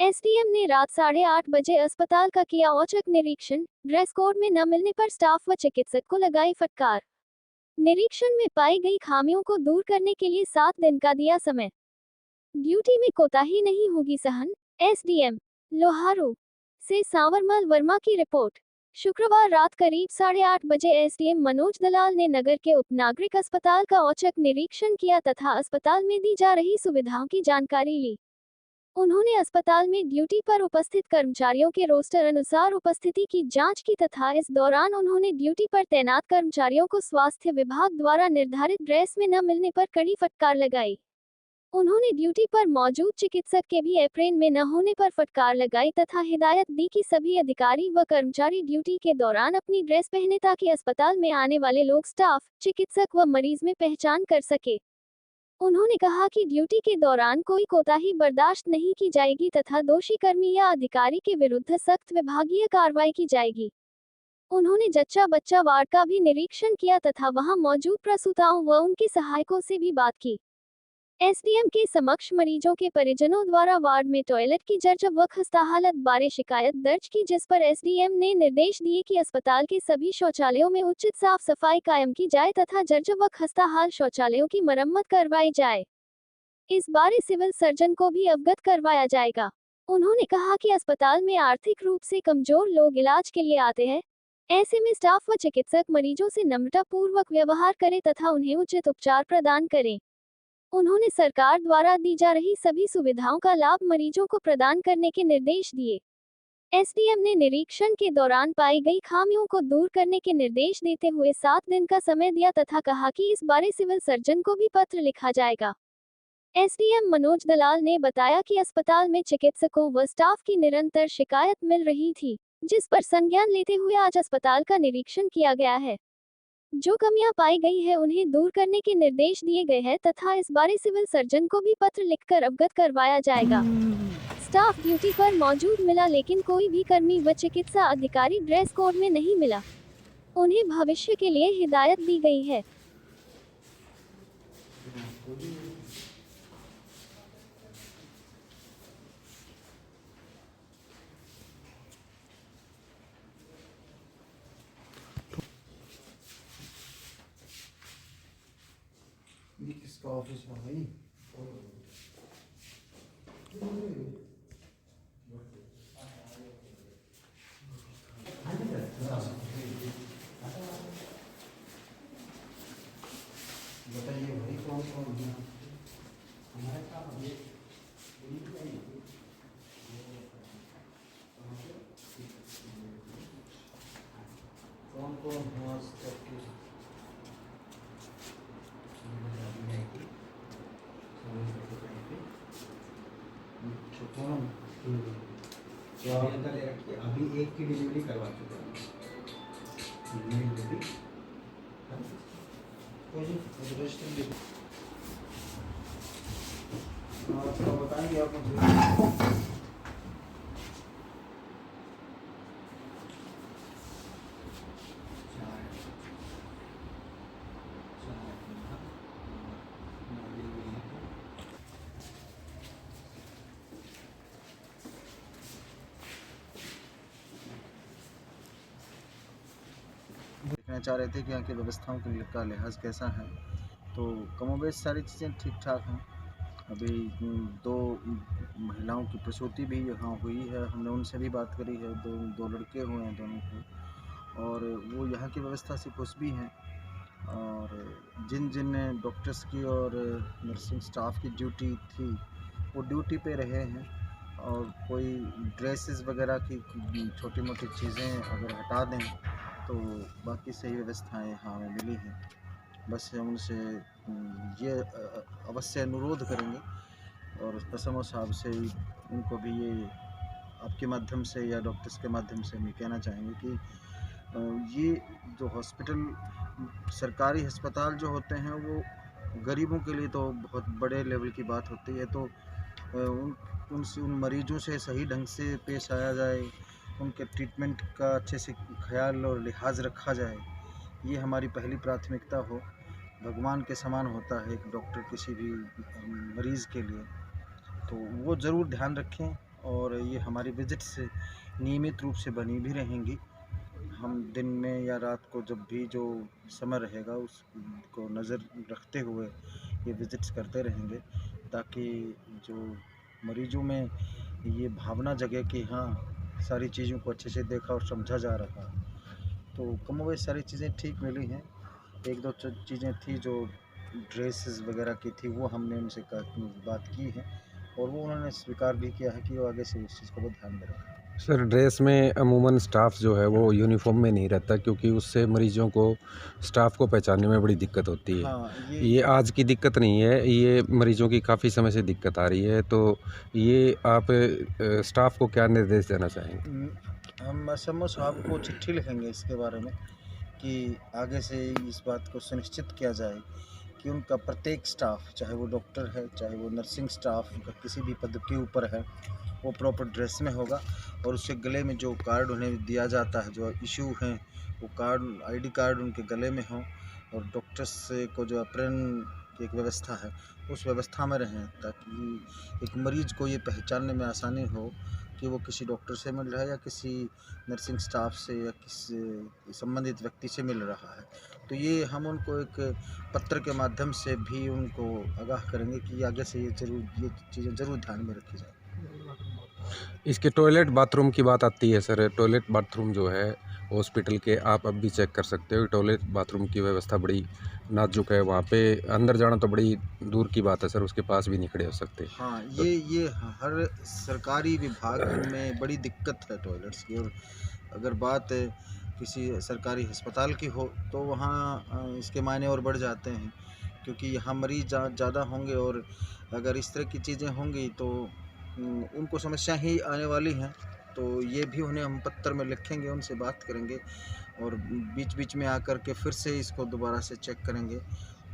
SDM ने रात 8:30 बजे अस्पताल का किया औचक निरीक्षण। ड्रेस कोड में न मिलने पर स्टाफ व चिकित्सक को लगाई फटकार। निरीक्षण में पाई गई खामियों को दूर करने के लिए 7 दिन का दिया समय। ड्यूटी में कोताही नहीं होगी सहन। एसडीएम लोहारू से सांवरमल वर्मा की रिपोर्ट। शुक्रवार रात करीब 8:30 बजे एसडीएम मनोज दलाल ने नगर के उपनागरिक अस्पताल का औचक निरीक्षण किया तथा अस्पताल में दी जा रही सुविधाओं की जानकारी ली। उन्होंने अस्पताल में ड्यूटी पर उपस्थित कर्मचारियों के रोस्टर अनुसार उपस्थिति की जांच की तथा इस दौरान उन्होंने ड्यूटी पर तैनात कर्मचारियों को स्वास्थ्य विभाग द्वारा निर्धारित ड्रेस में न मिलने पर कड़ी फटकार लगाई। उन्होंने ड्यूटी पर मौजूद चिकित्सक के भी एप्रेन में न होने पर फटकार लगाई तथा हिदायत दी कि सभी अधिकारी व कर्मचारी ड्यूटी के दौरान अपनी ड्रेस पहने ताकि अस्पताल में आने वाले लोग स्टाफ, चिकित्सक व मरीज में पहचान कर सके। उन्होंने कहा कि ड्यूटी के दौरान कोई कोताही बर्दाश्त नहीं की जाएगी तथा दोषी कर्मी या अधिकारी के विरुद्ध सख्त विभागीय कार्रवाई की जाएगी। उन्होंने जच्चा बच्चा वार्ड का भी निरीक्षण किया तथा वहां मौजूद प्रसूताओं व उनके सहायकों से भी बात की। एसडीएम के समक्ष मरीजों के परिजनों द्वारा वार्ड में टॉयलेट की जर्जर व खस्ताहालत बारे शिकायत दर्ज की, जिस पर एसडीएम ने निर्देश दिए कि अस्पताल के सभी शौचालयों में उचित साफ सफाई कायम की जाए तथा जर्जर व खस्ताहाल शौचालयों की मरम्मत करवाई जाए। इस बारे सिविल सर्जन को भी अवगत करवाया जाएगा। उन्होंने कहा कि अस्पताल में आर्थिक रूप से कमजोर लोग इलाज के लिए आते हैं। ऐसे में स्टाफ व चिकित्सक मरीजों से नम्रतापूर्वक व्यवहार करें तथा उन्हें उचित उपचार प्रदान करें। उन्होंने सरकार द्वारा दी जा रही सभी सुविधाओं का लाभ मरीजों को प्रदान करने के निर्देश दिए। एसडीएम ने निरीक्षण के दौरान पाई गई खामियों को दूर करने के निर्देश देते हुए 7 दिन का समय दिया तथा कहा कि इस बारे सिविल सर्जन को भी पत्र लिखा जाएगा। एसडीएम मनोज दलाल ने बताया कि अस्पताल में चिकित्सकों व स्टाफ की निरंतर शिकायत मिल रही थी, जिस पर संज्ञान लेते हुए आज अस्पताल का निरीक्षण किया गया है। जो कमियां पाई गई है उन्हें दूर करने के निर्देश दिए गए हैं तथा इस बारे सिविल सर्जन को भी पत्र लिखकर अवगत करवाया जाएगा। स्टाफ ड्यूटी पर मौजूद मिला लेकिन कोई भी कर्मी व चिकित्सा अधिकारी ड्रेस कोड में नहीं मिला। उन्हें भविष्य के लिए हिदायत दी गई है। ये किसका ऑफिस है भाई? बताइए भाई कौन कौन है? हमारे साथ ये कौन कौन है आज तक के? तो अंदर ले रखिए, अभी एक की डिलीवरी करवा चुके हैं। आपका बताएंगे आप मुझे। देखना चाह रहे थे कि यहाँ की व्यवस्थाओं का लिहाज कैसा है, तो कमोबेश सारी चीज़ें ठीक ठाक हैं। अभी 2 महिलाओं की प्रसूति भी यहाँ हुई है, हमने उनसे भी बात करी है। दो लड़के हुए हैं दोनों को, और वो यहाँ की व्यवस्था से खुश भी हैं। और जिन जिन डॉक्टर्स की और नर्सिंग स्टाफ की ड्यूटी थी वो ड्यूटी पे रहे हैं, और कोई ड्रेसेस वगैरह की छोटी मोटी चीज़ें अगर हटा दें तो बाकी सही व्यवस्थाएं यहाँ हमें मिली हैं। बस हम उनसे ये अवश्य अनुरोध करेंगे और एसएमओ साहब से उनको भी ये आपके माध्यम से या डॉक्टर्स के माध्यम से हम ये कहना चाहेंगे कि ये जो हॉस्पिटल, सरकारी अस्पताल जो होते हैं वो गरीबों के लिए तो बहुत बड़े लेवल की बात होती है। तो उन मरीजों से सही ढंग से पेश आया जाए, उनके ट्रीटमेंट का अच्छे से ख्याल और लिहाज रखा जाए, ये हमारी पहली प्राथमिकता हो। भगवान के समान होता है एक डॉक्टर किसी भी मरीज़ के लिए, तो वो ज़रूर ध्यान रखें और ये हमारी विजिट्स नियमित रूप से बनी भी रहेंगी। हम दिन में या रात को जब भी जो समय रहेगा उसको नज़र रखते हुए ये विजिट्स करते रहेंगे, ताकि जो मरीजों में ये भावना जगे कि हाँ, सारी चीज़ों को अच्छे से देखा और समझा जा रहा है। तो कमोबेश सारी चीज़ें ठीक मिली हैं। एक दो चीज़ें थी जो ड्रेसेस वगैरह की थी, वो हमने उनसे बात की है और वो उन्होंने स्वीकार भी किया है कि वो आगे से उस चीज़ को वो ध्यान में रखें। सर, ड्रेस में अमूमन स्टाफ जो है वो यूनिफॉर्म में नहीं रहता, क्योंकि उससे मरीजों को स्टाफ को पहचानने में बड़ी दिक्कत होती है। हाँ, ये आज की दिक्कत नहीं है, ये मरीजों की काफ़ी समय से दिक्कत आ रही है। तो ये आप स्टाफ को क्या निर्देश देना चाहेंगे? हम एसएमओ साहब को चिट्ठी लिखेंगे इसके बारे में कि आगे से इस बात को सुनिश्चित किया जाए कि उनका प्रत्येक स्टाफ, चाहे वो डॉक्टर है, चाहे वो नर्सिंग स्टाफ का किसी भी पद के ऊपर है, वो प्रॉपर ड्रेस में होगा और उसके गले में जो कार्ड उन्हें दिया जाता है, जो इशू हैं, वो कार्ड, आईडी कार्ड उनके गले में हो और डॉक्टर्स को जो अप्रेन की एक व्यवस्था है उस व्यवस्था में रहें, ताकि एक मरीज़ को ये पहचानने में आसानी हो कि वो किसी डॉक्टर से मिल रहा है या किसी नर्सिंग स्टाफ से या किसी संबंधित व्यक्ति से मिल रहा है। तो ये हम उनको एक पत्र के माध्यम से भी उनको आगाह करेंगे कि आगे से ये चीज़ें ज़रूर ध्यान में रखी जाए। इसके टॉयलेट बाथरूम की बात आती है सर, टॉयलेट बाथरूम जो है हॉस्पिटल के, आप अब भी चेक कर सकते हो। टॉयलेट बाथरूम की व्यवस्था बड़ी नाजुक है, वहाँ पे अंदर जाना तो बड़ी दूर की बात है सर, उसके पास भी नहीं खड़े हो सकते। हाँ, ये हर सरकारी विभाग में बड़ी दिक्कत है टॉयलेट्स की। और अगर बात किसी सरकारी अस्पताल की हो तो वहाँ इसके मायने और बढ़ जाते हैं, क्योंकि यहाँ मरीज़ ज़्यादा होंगे और अगर इस तरह की चीज़ें होंगी तो उनको समस्या ही आने वाली हैं। तो ये भी उन्हें हम पत्र में लिखेंगे, उनसे बात करेंगे और बीच बीच में आकर के फिर से इसको दोबारा से चेक करेंगे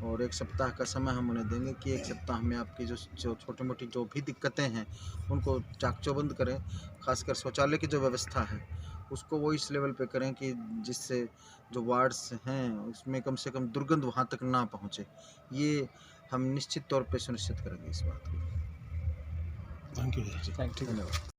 और 1 सप्ताह का समय हम उन्हें देंगे कि 1 सप्ताह में आपकी जो छोटी मोटी जो भी दिक्कतें हैं उनको चाक-चौबंद करें। ख़ासकर शौचालय की जो व्यवस्था है उसको वो इस लेवल पे करें कि जिससे जो वार्ड्स हैं उसमें कम से कम दुर्गंध वहाँ तक ना पहुँचे। ये हम निश्चित तौर पे सुनिश्चित करेंगे इस बात को। Thank you. धन्यवाद।